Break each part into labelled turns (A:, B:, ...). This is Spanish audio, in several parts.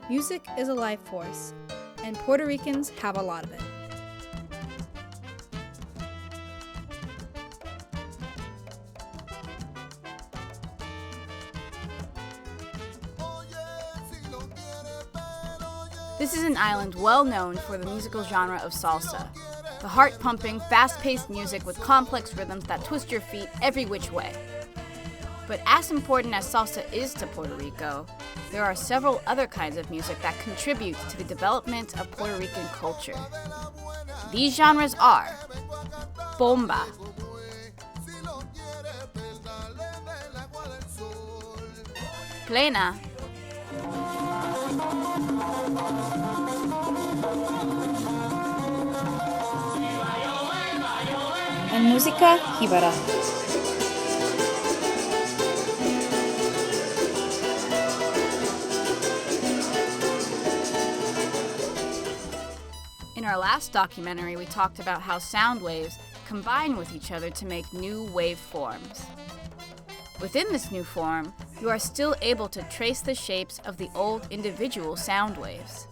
A: Music is a life force, and Puerto Ricans have a lot of it. This is an island well known for the musical genre of salsa, the heart-pumping, fast-paced music with complex rhythms that twist your feet every which way. But as important as salsa is to Puerto Rico, there are several other kinds of music that contribute to the development of Puerto Rican culture. These genres are Bomba, Plena, and Musica, Jibara. In our last documentary, we talked about how sound waves combine with each other to make new wave forms. Within this new form, you are still able to trace the shapes of the old individual sound waves.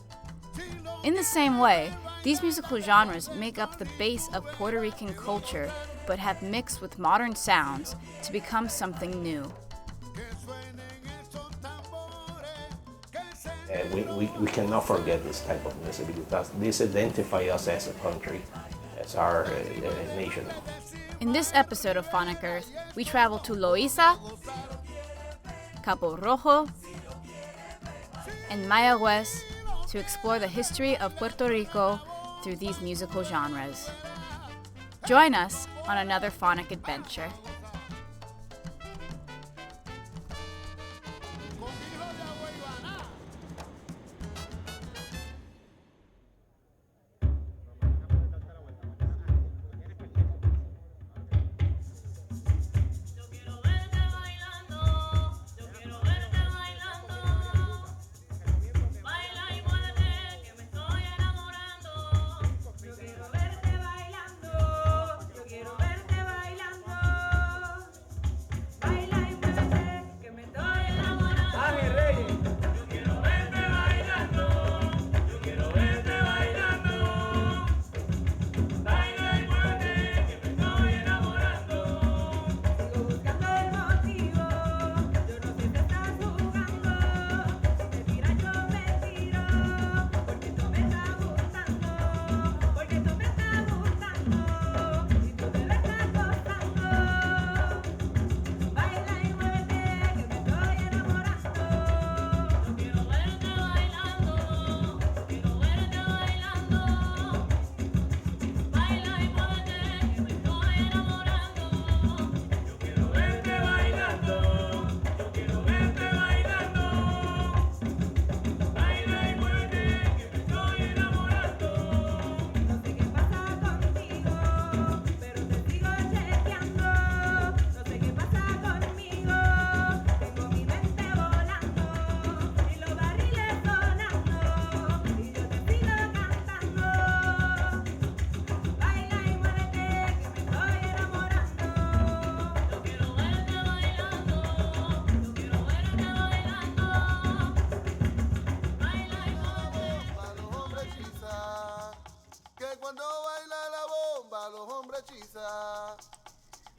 A: In the same way, these musical genres make up the base of Puerto Rican culture, but have mixed with modern sounds to become something new.
B: We cannot forget this type of music because this identifies us as a country, as our nation.
A: In this episode of Phonic Earth, we travel to Loíza, Cabo Rojo, and Mayagüez to explore the history of Puerto Rico through these musical genres. Join us on another phonic adventure.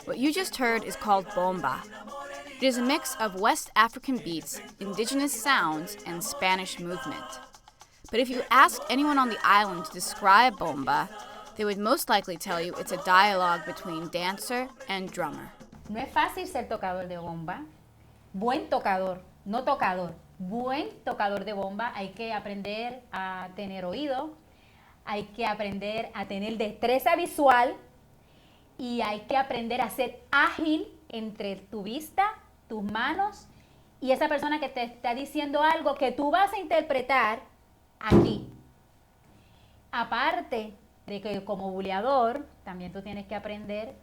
A: What you just heard is called Bomba. It is a mix of West African beats, indigenous sounds, and Spanish movement. But if you asked anyone on the island to describe Bomba, they would most likely tell you it's a dialogue between dancer and drummer.
C: No es fácil ser tocador de bomba. Buen tocador, no tocador. Buen tocador de bomba. Hay que aprender a tener oído, hay que aprender a tener destreza visual y hay que aprender a ser ágil entre tu vista, tus manos y esa persona que te está diciendo algo que tú vas a interpretar aquí. Aparte de que como buleador también tú tienes que aprender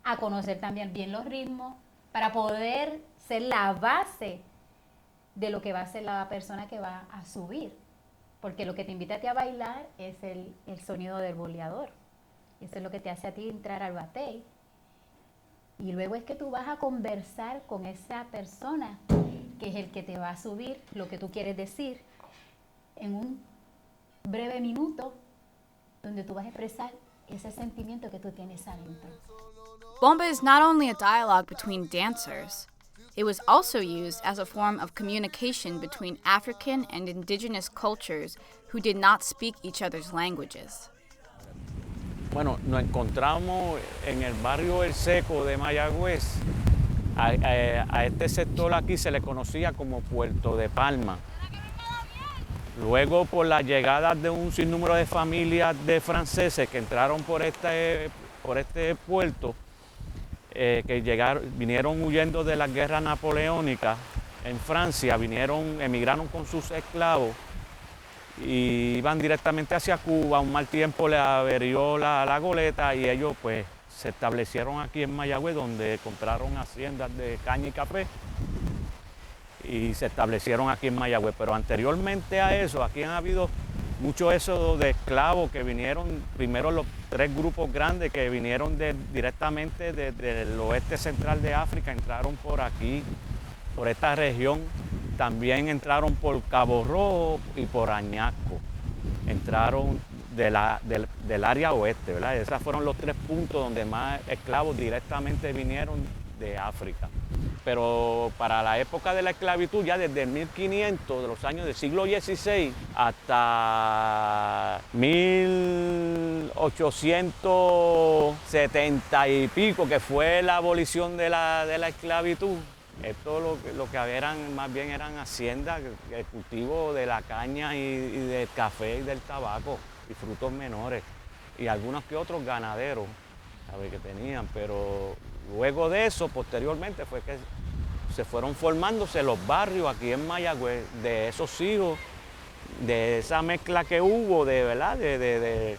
C: a conocer también bien los ritmos para poder ser la base de lo que va a ser la persona que va a subir. Porque lo que te invita a ti a bailar es el sonido del buleador. Eso es lo que te hace a ti entrar al batey. Y luego es que tú vas a conversar con esa persona que es el que te va a subir lo que tú quieres decir. en un breve minuto donde tú vas a expresar ese sentimiento que tú tienes adentro.
A: Bomba is not only a dialogue between dancers, it was also used as a form of communication between African and indigenous cultures who did not speak each other's languages.
D: Bueno, nos encontramos en el barrio El Seco de Mayagüez. A este sector aquí se le conocía como Puerto de Palma. Luego, por la llegada de un sinnúmero de familias de franceses que entraron por este puerto, vinieron huyendo de la guerra napoleónica en Francia, emigraron con sus esclavos y iban directamente hacia Cuba. Un mal tiempo le averió la goleta y ellos pues se establecieron aquí en Mayagüez, donde compraron haciendas de caña y café y se establecieron aquí en Mayagüez. Pero anteriormente a eso, aquí han habido mucho éxodo de esclavos que vinieron, primero los 3 grupos grandes que vinieron directamente desde el oeste central de África, entraron por aquí, por esta región. También entraron por Cabo Rojo y por Añasco. Entraron del área oeste, ¿verdad? Esos fueron los 3 puntos donde más esclavos directamente vinieron de África. Pero para la época de la esclavitud, ya desde 1500, de los años del siglo XVI, hasta 1870 y pico, que fue la abolición de la esclavitud, esto lo que eran, más bien eran haciendas, el cultivo de la caña y del café y del tabaco y frutos menores, y algunos que otros ganaderos, ¿sabes?, que tenían. Pero luego de eso, posteriormente, fue que se fueron formándose los barrios aquí en Mayagüez, de esos hijos, de esa mezcla que hubo, ¿verdad?, de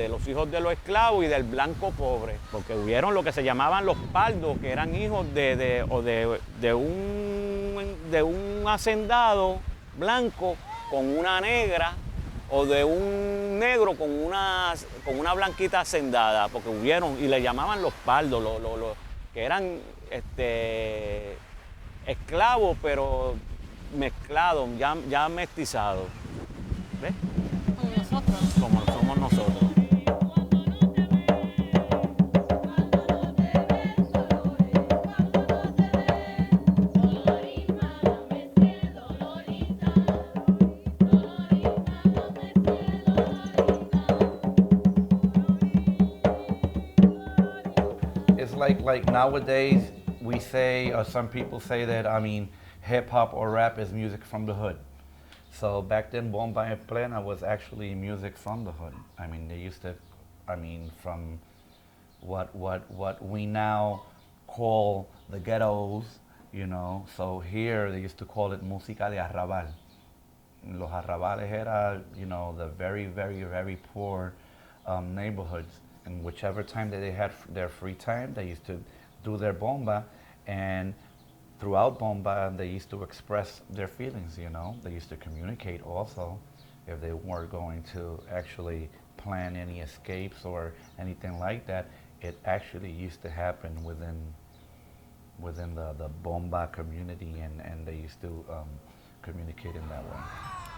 D: los hijos de los esclavos y del blanco pobre, porque hubieron lo que se llamaban los pardos, que eran hijos de un hacendado blanco con una negra, o de un negro con una blanquita hacendada, porque hubieron, y le llamaban los pardos, que eran esclavos, pero mezclados, ya mestizados. ¿Ves?
A: Como nosotros.
D: Como somos nosotros.
E: It's like nowadays we say, or some people say that, hip hop or rap is music from the hood. So back then, Bomba and Plena was actually music from the hood. They used to, from what we now call the ghettos, So here they used to call it Musica de Arrabal. Los arrabales era, the very, very, very poor neighborhoods. And whichever time that they had their free time, they used to do their bomba, and throughout Bomba, they used to express their feelings, They used to communicate also if they weren't going to actually plan any escapes or anything like that. It actually used to happen within the Bomba community, and they used to communicate in that way.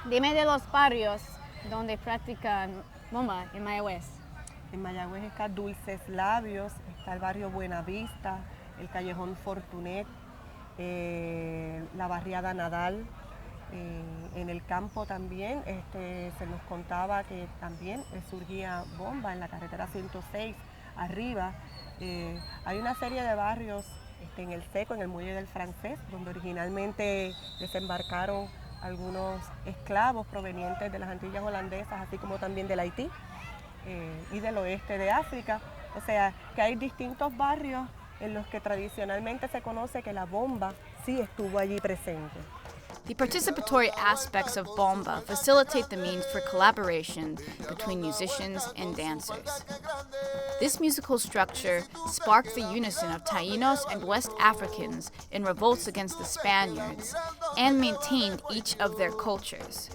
A: Dime de los barrios donde practican Bomba en Mayagüez.
F: En Mayagüez está Dulces Labios, está el barrio Buenavista, el Callejón Fortunet, la barriada Nadal. En el campo también se nos contaba que también surgía Bomba en la carretera 106 arriba. Hay una serie de barrios en el Seco, en el muelle del Francés, donde originalmente desembarcaron algunos esclavos provenientes de las Antillas holandesas, así como también del Haití y del oeste de África. O sea, que hay distintos barrios en los que tradicionalmente se conoce que la bomba sí estuvo allí presente.
A: The participatory aspects of Bomba facilitate the means for collaboration between musicians and dancers. This musical structure sparked the unison of Tainos and West Africans in revolts against the Spaniards and maintained each of their cultures.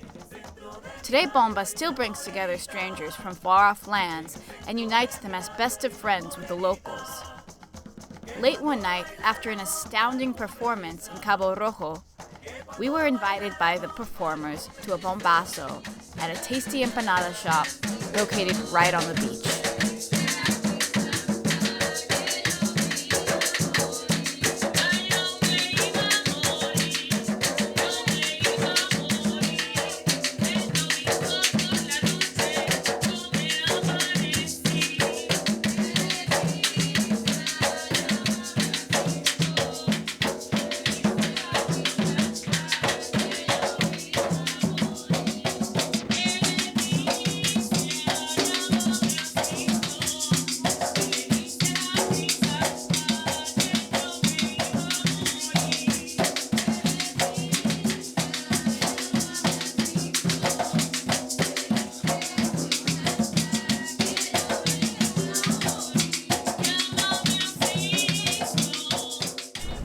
A: Today, Bomba still brings together strangers from far-off lands and unites them as best of friends with the locals. Late one night, after an astounding performance in Cabo Rojo, We were invited by the performers to a bombazo at a tasty empanada shop located right on the beach.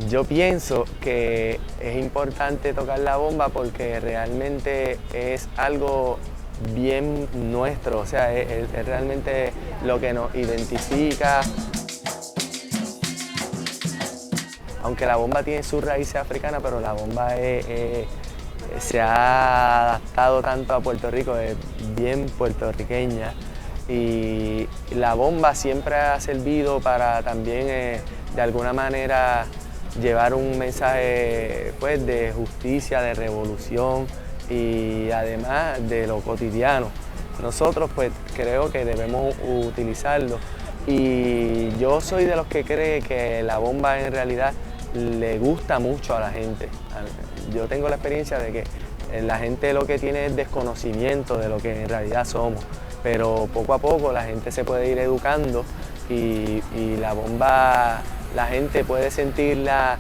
G: Yo pienso que es importante tocar la bomba porque realmente es algo bien nuestro, o sea, es realmente lo que nos identifica. Aunque la bomba tiene sus raíces africanas, pero la bomba se ha adaptado tanto a Puerto Rico, es bien puertorriqueña. Y la bomba siempre ha servido para también, de alguna manera, llevar un mensaje pues, de justicia, de revolución y además de lo cotidiano. Nosotros pues creo que debemos utilizarlo y yo soy de los que cree que la bomba en realidad le gusta mucho a la gente. Yo tengo la experiencia de que la gente lo que tiene es desconocimiento de lo que en realidad somos, pero poco a poco la gente se puede ir educando y la bomba la gente puede sentirla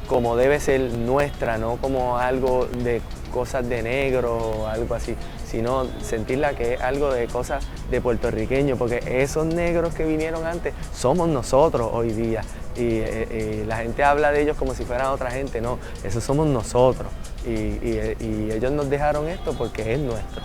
G: como debe ser nuestra, no como algo de cosas de negro o algo así, sino sentirla que es algo de cosas de puertorriqueño, porque esos negros que vinieron antes somos nosotros hoy día y la gente habla de ellos como si fueran otra gente, no, esos somos nosotros y ellos nos dejaron esto porque es nuestro.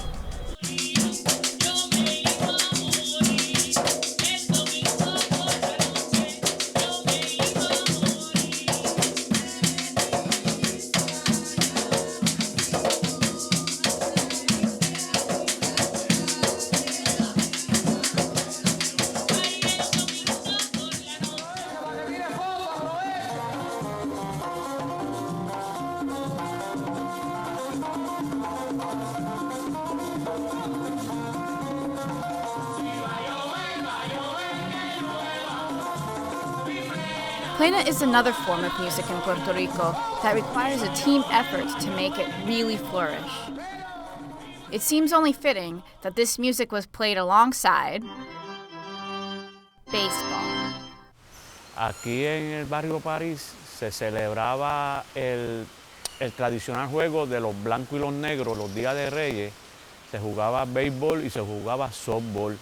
A: Plena is another form of music in Puerto Rico that requires a team effort to make it really flourish. It seems only fitting that this music was played alongside baseball.
D: Aquí en el barrio París se celebraba el tradicional juego de los blancos y los negros, los días de Reyes. Se jugaba béisbol y se jugaba softball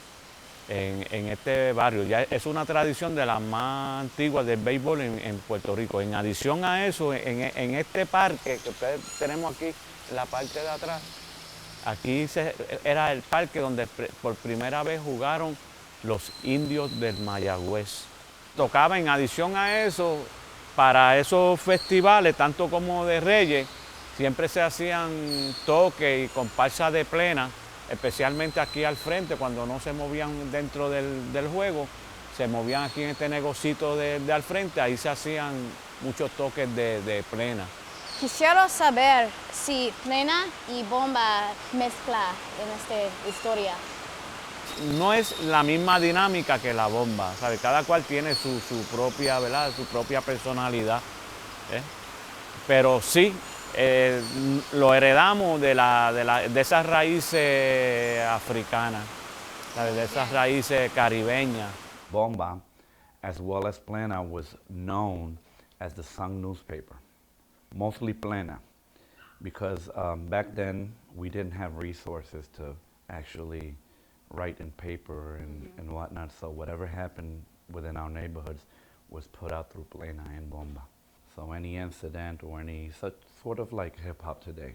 D: en este barrio. Ya es una tradición de las más antiguas del béisbol en Puerto Rico. En adición a eso, en este parque que ustedes tenemos aquí, en la parte de atrás, aquí era el parque donde por primera vez jugaron los indios del Mayagüez. Tocaba en adición a eso, para esos festivales, tanto como de Reyes, siempre se hacían toques y comparsas de plena, especialmente aquí al frente, cuando no se movían dentro del juego, se movían aquí en este negocito de al frente, ahí se hacían muchos toques de plena.
H: Quisiera saber si Plena y Bomba mezcla en esta historia.
D: No es la misma dinámica que la bomba, ¿sabe? Cada cual tiene su propia, ¿verdad? Su propia personalidad, ¿eh? Pero sí, lo heredamos de esas raíces africanas, ¿sabe? De esas raíces caribeñas.
E: Bomba, as well as Plena, was known as the Sun newspaper. Mostly Plena, because back then we didn't have resources to actually write in paper and whatnot, so whatever happened within our neighborhoods was put out through Plena and Bomba. So any incident or any such sort of like hip hop today,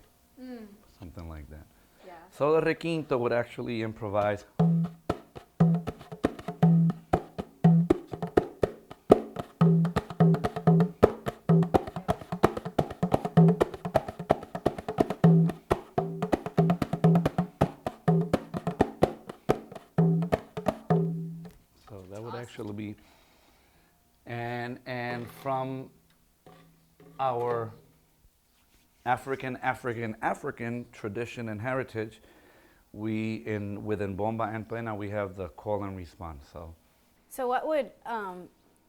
E: something like that. Yeah. So the requinto would actually improvise. And from our African tradition and heritage, within Bomba and Plena, we have the call and response.
H: So what would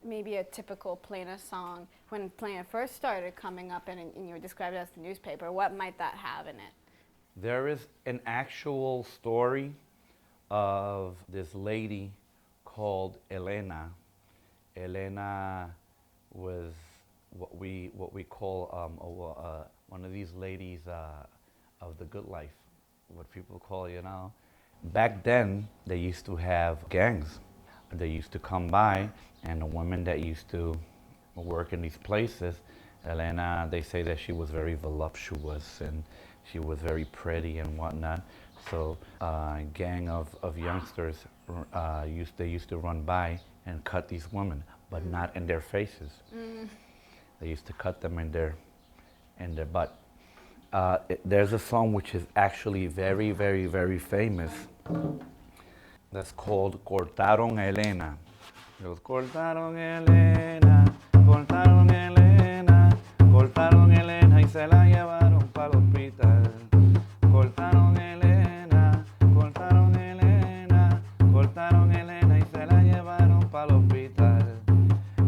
H: maybe a typical Plena song, when Plena first started coming up and you were described as the newspaper, what might that have in it?
E: There is an actual story of this lady called Elena. Elena was what we call one of these ladies of the good life, what people call, you know. Back then, they used to have gangs. They used to come by, and the women that used to work in these places, Elena, they say that she was very voluptuous and she was very pretty and whatnot. So a gang of youngsters, they used to run by and cut these women, but not in their faces. They used to cut them in their butt. There's a song which is actually very, very, very famous. That's called Cortaron Elena. It goes, cortaron Elena, cortaron Elena, cortaron Elena y se la llevaron para el hospital. Cortaron Elena, cortaron Elena, cortaron Elena y se la llevaron para el hospital.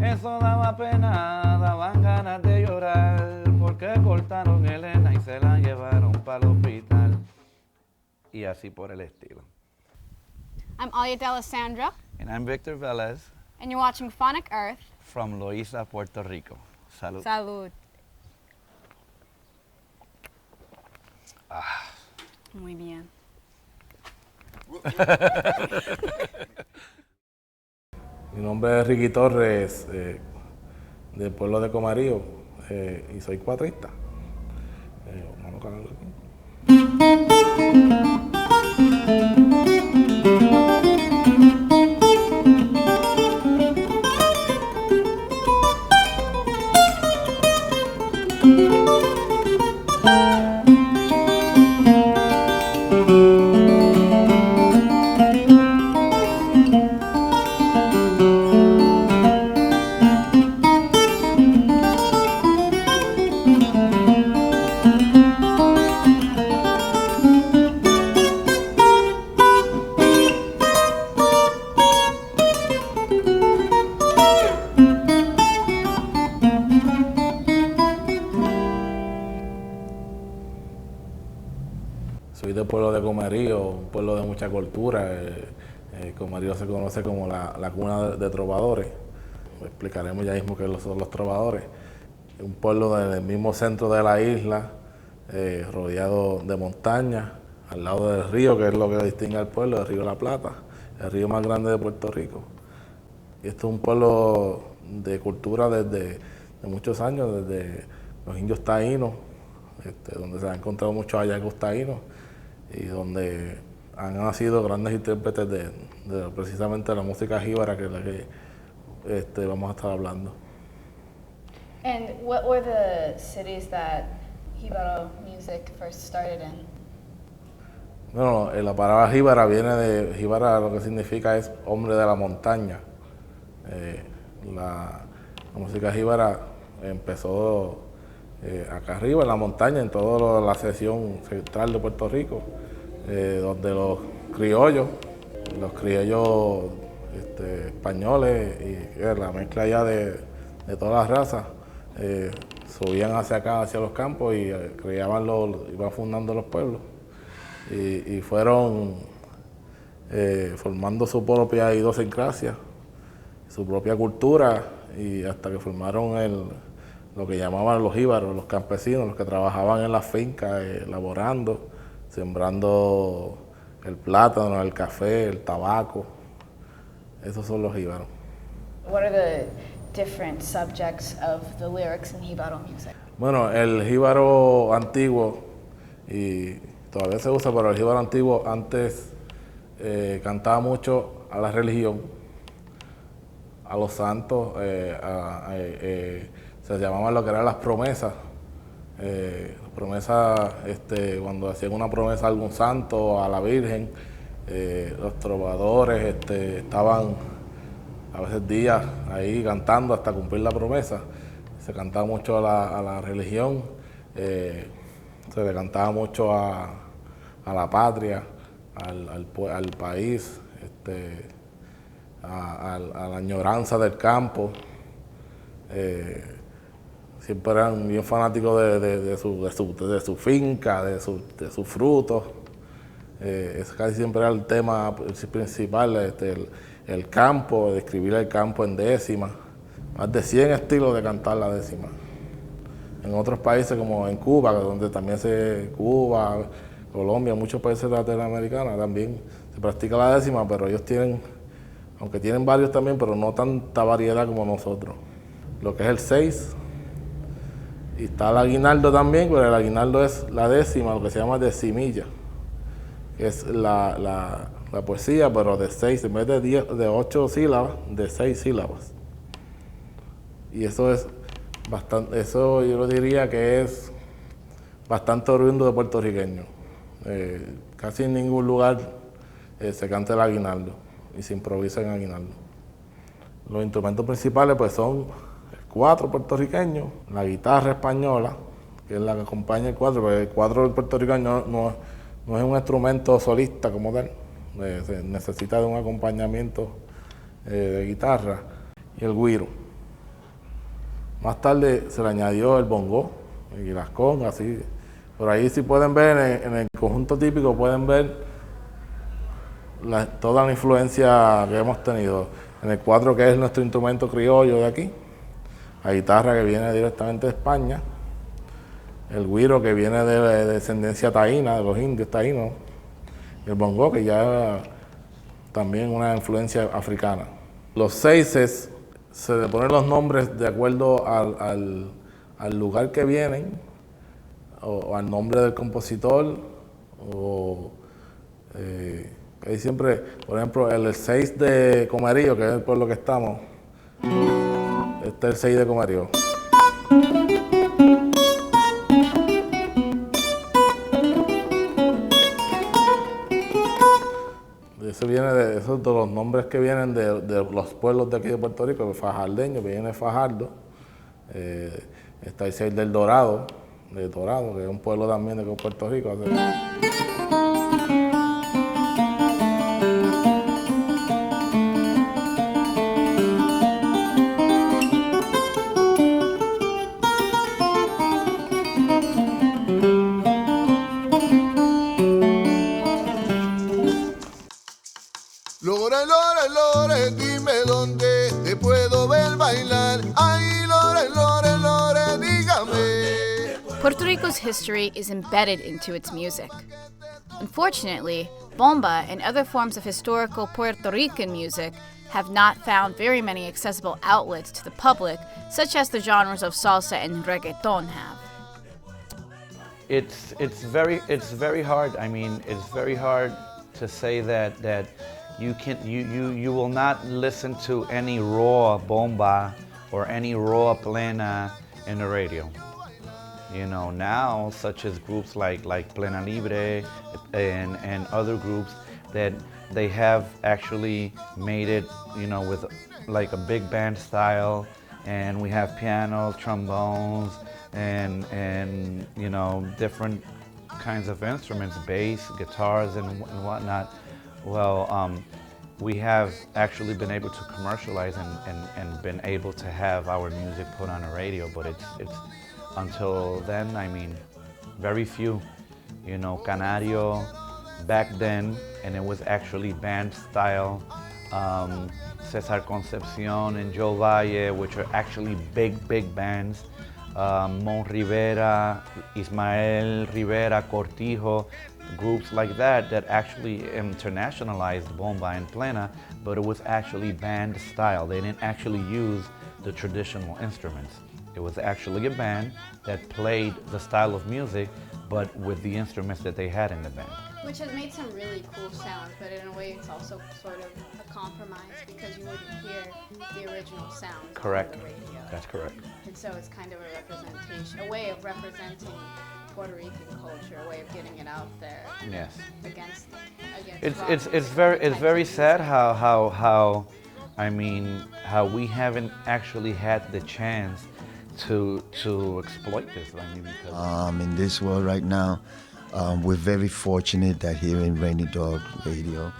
E: Eso daba pena, daban ganas de llorar, porque cortaron Elena y se la llevaron para el hospital. Y así por el estilo.
H: I'm Alia D'Alessandro.
E: And I'm Victor Velez.
H: And you're watching Phonic Earth.
E: From Loíza, Puerto Rico. Salud.
H: Salud. Muy bien.
I: Mi nombre es Ricky Torres, del pueblo de Comarío, y soy cuatrista. Vamos a calarlo aquí. Soy del pueblo de Comerío, un pueblo de mucha cultura. Comerío se conoce como la cuna de trovadores. Explicaremos ya mismo qué son los trovadores. Un pueblo del mismo centro de la isla, rodeado de montañas, al lado del río, que es lo que distingue al pueblo, el río La Plata, el río más grande de Puerto Rico. Y esto es un pueblo de cultura desde muchos años, desde los indios taínos, donde se han encontrado muchos hallazgos taínos y donde han nacido grandes intérpretes de precisamente la música jíbara, que es la que vamos a estar hablando.
A: And what were the cities that Jibaro music first started in?
I: Bueno, la palabra jíbara viene de jíbara, lo que significa es hombre de la montaña. La música jíbara empezó acá arriba en la montaña, en toda la sección central de Puerto Rico, donde los criollos españoles y la mezcla ya de todas las razas, subían hacia acá, hacia los campos y iban fundando los pueblos y fueron formando su propia idiosincrasia, su propia cultura, y hasta que formaron lo que llamaban los jíbaros, los campesinos, los que trabajaban en las fincas, laborando, sembrando el plátano, el café, el tabaco. Esos son los jíbaros.
A: What are the different subjects of the lyrics in Jibaro music?
I: Bueno, el jíbaro antiguo, y todavía se usa, pero el jíbaro antiguo antes cantaba mucho a la religión, a los santos, se llamaban lo que eran las promesas. Las promesas, cuando hacían una promesa a algún santo, a la Virgen, los trovadores estaban a veces días ahí cantando hasta cumplir la promesa. Se cantaba mucho a la religión, se le cantaba mucho a la patria, al país, a la añoranza del campo. Siempre eran bien fanáticos de su finca, de sus frutos. Ese casi siempre era el tema principal, el campo, describir el campo en décima. Más de 100 estilos de cantar la décima. En otros países como en Cuba, donde también Cuba, Colombia, muchos países latinoamericanos también se practica la décima, pero ellos tienen, aunque tienen varios también, pero no tanta variedad como nosotros. Lo que es el 6, y está el aguinaldo también, pero el aguinaldo es la décima, lo que se llama decimilla, que es la poesía, pero de 6, en vez de 8 sílabas, de 6 sílabas. Y eso es bastante, eso yo lo diría que es bastante oriundo de puertorriqueños. Casi en ningún lugar se canta el aguinaldo y se improvisa en aguinaldo. Los instrumentos principales pues son el 4 puertorriqueño, la guitarra española, que es la que acompaña el 4, porque el 4 puertorriqueño no es un instrumento solista como tal, se necesita de un acompañamiento de guitarra, y el güiro. Más tarde se le añadió el bongo y las congas, así. Por ahí si pueden ver, en el conjunto típico pueden ver toda la influencia que hemos tenido. En el 4, que es nuestro instrumento criollo de aquí, la guitarra que viene directamente de España, el güiro que viene de descendencia taína, de los indios taínos, y el bongo que ya también una influencia africana. Los 6 se le ponen los nombres de acuerdo al lugar que vienen, o al nombre del compositor, o ahí siempre, por ejemplo, el 6 de Comerío, que es el pueblo que estamos, este es el 6 de Comerío. Eso viene de esos de los nombres que vienen de los pueblos de aquí de Puerto Rico, el fajardeño, que viene de Fajardo. Está el 6 del Dorado, que es un pueblo también de Puerto Rico.
J: Lore, lore, lore, dime dónde te puedo ver bailar. Ay, lore, lore, lore, dígame.
A: Puerto Rico's history is embedded into its music. Unfortunately, bomba and other forms of historical Puerto Rican music have not found very many accessible outlets to the public, such as the genres of salsa and reggaeton have.
E: It's very hard. I mean, it's very hard to say that you will not listen to any raw bomba or any raw plena in the radio. You know, now, such as groups like Plena Libre and other groups, that they have actually made it, you know, with like a big band style, and we have pianos, trombones, and you know, different kinds of instruments, bass, guitars, and whatnot. Well, we have actually been able to commercialize and been able to have our music put on the radio, but it's until then, I mean, very few. You know, Canario back then, and it was actually band style. Cesar Concepcion and Joe Valle, which are actually big bands. Mon Rivera, Ismael Rivera, Cortijo, groups like that actually internationalized bomba and plena, but it was actually band style. They didn't actually use the traditional instruments. It was actually a band that played the style of music, but with the instruments that they had in the band.
H: Which has made some really cool sounds, but in a way it's also sort of a compromise because you wouldn't hear the original sounds
E: Correct.
H: on the radio.
E: That's correct.
H: And so it's kind of a representation, a way of representing Puerto Rican culture, a way of getting it out there.
E: Yes.
H: Against
E: It's very sad how I mean, how we haven't actually had the chance to exploit this. I mean, because
J: In this world right now, we're very fortunate that here in Rainy Dog Radio,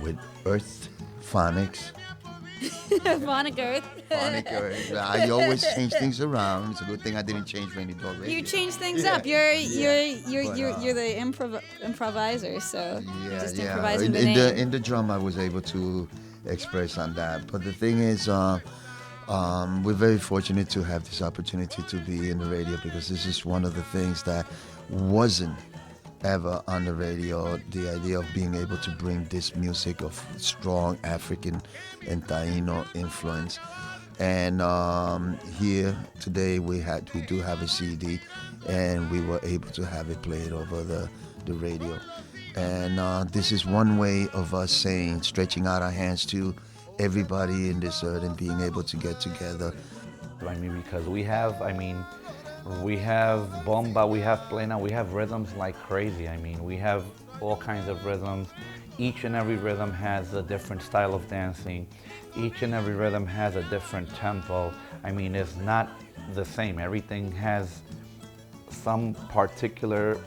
J: with Earth Phonics.
A: Phonic Earth.
J: Phonic Earth. I always change things around. It's a good thing I didn't change Rainy Dog Radio.
A: You change things
J: Yeah.
A: up. You're
J: But,
A: the improviser, so you're just
J: Yeah.
A: improvising the
J: In
A: name.
J: in the drum, I was able to express on that. But the thing is, we're very fortunate to have this opportunity to be in the radio, because this is one of the things that wasn't ever on the radio. The idea of being able to bring this music of strong African and Taino influence. And here today we do have a CD, and we were able to have it played over the radio. And this is one way of us stretching out our hands to everybody in this earth and being able to get together.
E: I mean, because we have Bomba, we have Plena, we have rhythms like crazy. I mean, we have all kinds of rhythms. Each and every rhythm has a different style of dancing. Each and every rhythm has a different tempo. I mean, it's not the same. Everything has some particular,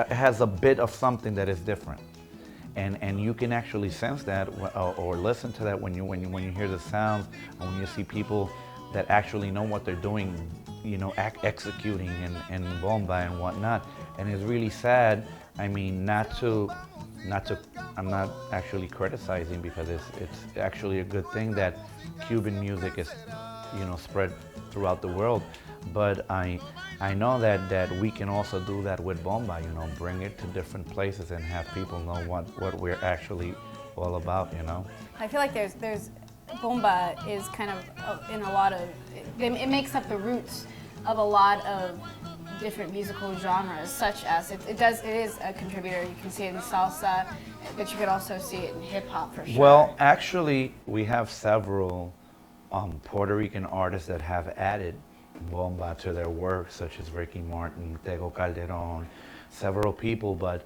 E: has a bit of something that is different. And you can actually sense that or listen to that when you hear the sounds, and when you see people that actually know what they're doing, you know, executing and Bomba and whatnot. And it's really sad. I mean, not to, I'm not actually criticizing, because it's actually a good thing that Cuban music is, you know, spread throughout the world. But I know that we can also do that with Bomba, you know, bring it to different places and have people know what we're actually all about, you know.
H: I feel like there's Bomba is kind of in a lot of, it makes up the roots of a lot of different musical genres, such as it is a contributor. You can see it in salsa, but you could also see it in hip hop for sure.
E: Well, actually, we have several Puerto Rican artists that have added Bomba to their work, such as Ricky Martin, Tego Calderon, several people, but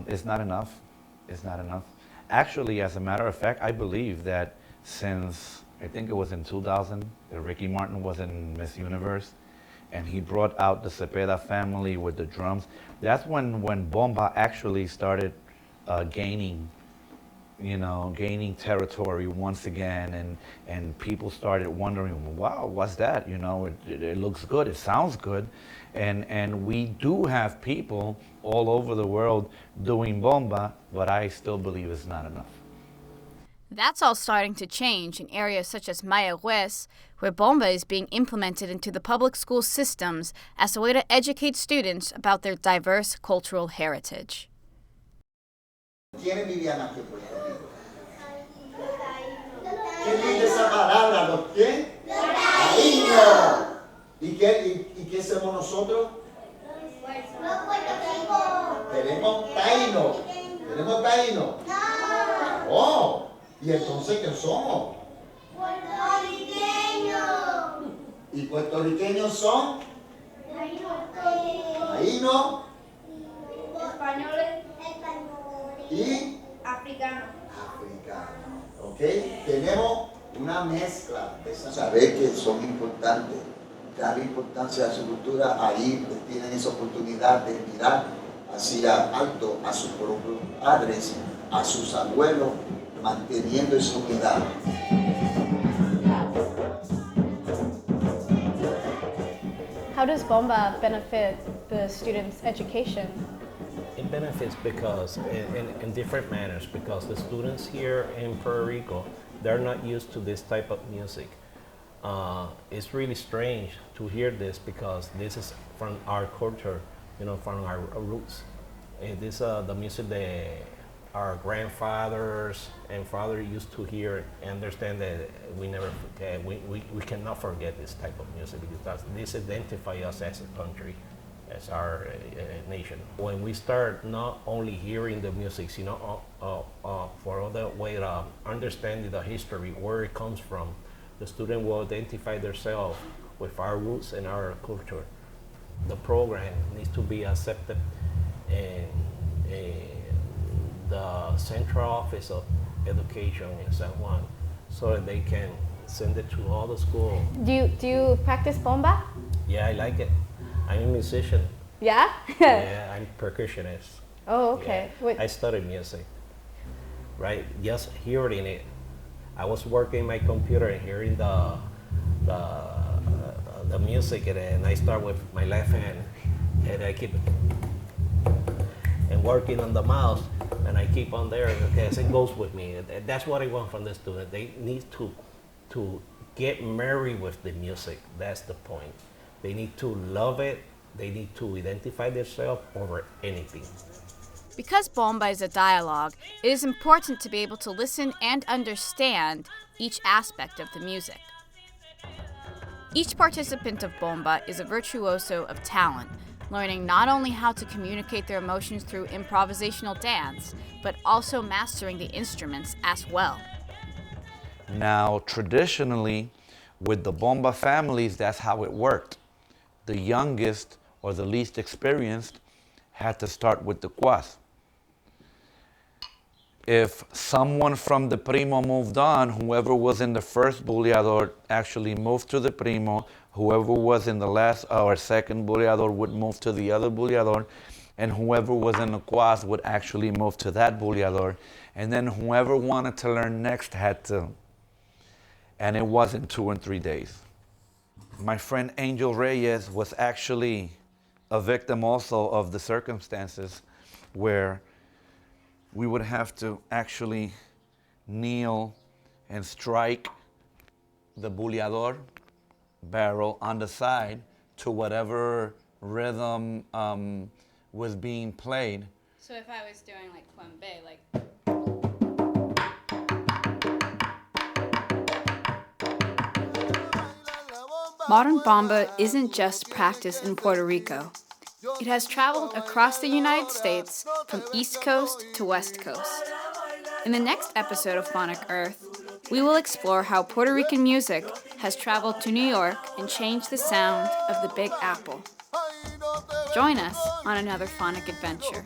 E: it's not enough. It's not enough. Actually, as a matter of fact, I believe that since, I think it was in 2000, that Ricky Martin was in Miss Universe, and he brought out the Cepeda family with the drums. That's when Bomba actually started gaining territory once again, and people started wondering, wow, what's that? You know, it looks good, it sounds good, and we do have people all over the world doing Bomba, but I still believe it's not enough.
A: That's all starting to change in areas such as Mayagüez, where Bomba is being implemented into the public school systems as a way to educate students about their diverse cultural heritage.
K: ¿Quiénes vivían aquí en Puerto Rico? ¿Quién dice esa palabra? ¿Los quién? Taínos. ¿Y qué somos nosotros? Los puertorriqueños. Tenemos taínos. ¿Tenemos taínos? No. Oh. ¿Y entonces qué somos? Puertorriqueños. ¿Y puertorriqueños son? Taínos. Españoles. Y africano. ¿Ok? Tenemos una mezcla de esas. Saber que son importantes, darle importancia a su cultura, ahí tienen esa oportunidad de mirar hacia alto a sus propios padres, a sus abuelos, manteniendo esa unidad.
H: How does Bomba benefit the students' education?
L: It benefits because in different manners, because the students here in Puerto Rico, they're not used to this type of music. It's really strange to hear this, because this is from our culture, you know, from our roots. This the music that our grandfathers and fathers used to hear and understand, that we never forget. We cannot forget this type of music, because this identifies us as a country, as our nation. When we start not only hearing the music, you know, for other way of understanding the history, where it comes from, the student will identify themselves with our roots and our culture. The program needs to be accepted, and the central office of education in San Juan so that they can send it to all the schools.
H: Do you practice bomba?
L: Yeah, I like it. I'm a musician.
H: Yeah?
L: Yeah, I'm percussionist.
H: Oh, okay.
L: Yeah. I studied music, right? Just hearing it. I was working my computer and hearing the music, and I start with my left hand, and I keep and working on the mouse, and I keep on there. Okay, so it goes with me. That's what I want from the student. They need to get married with the music. That's the point. They need to love it. They need to identify themselves over anything.
A: Because Bomba is a dialogue, it is important to be able to listen and understand each aspect of the music. Each participant of Bomba is a virtuoso of talent, learning not only how to communicate their emotions through improvisational dance, but also mastering the instruments as well.
E: Now, traditionally, with the Bomba families, that's how it worked. The youngest or the least experienced had to start with the cuas. If someone from the primo moved on, whoever was in the first buleador actually moved to the primo, whoever was in the last or second buleador would move to the other buleador, and whoever was in the cuas would actually move to that buleador, and then whoever wanted to learn next had to. And it wasn't 2 and 3 days. My friend Angel Reyes was actually a victim also of the circumstances where we would have to actually kneel and strike the buleador barrel on the side to whatever rhythm was being played.
A: So if I was doing like Quembe, like... Modern Bomba isn't just practiced in Puerto Rico. It has traveled across the United States from East Coast to West Coast. In the next episode of Phonic Earth, we will explore how Puerto Rican music has traveled to New York and changed the sound of the Big Apple. Join us on another phonic adventure.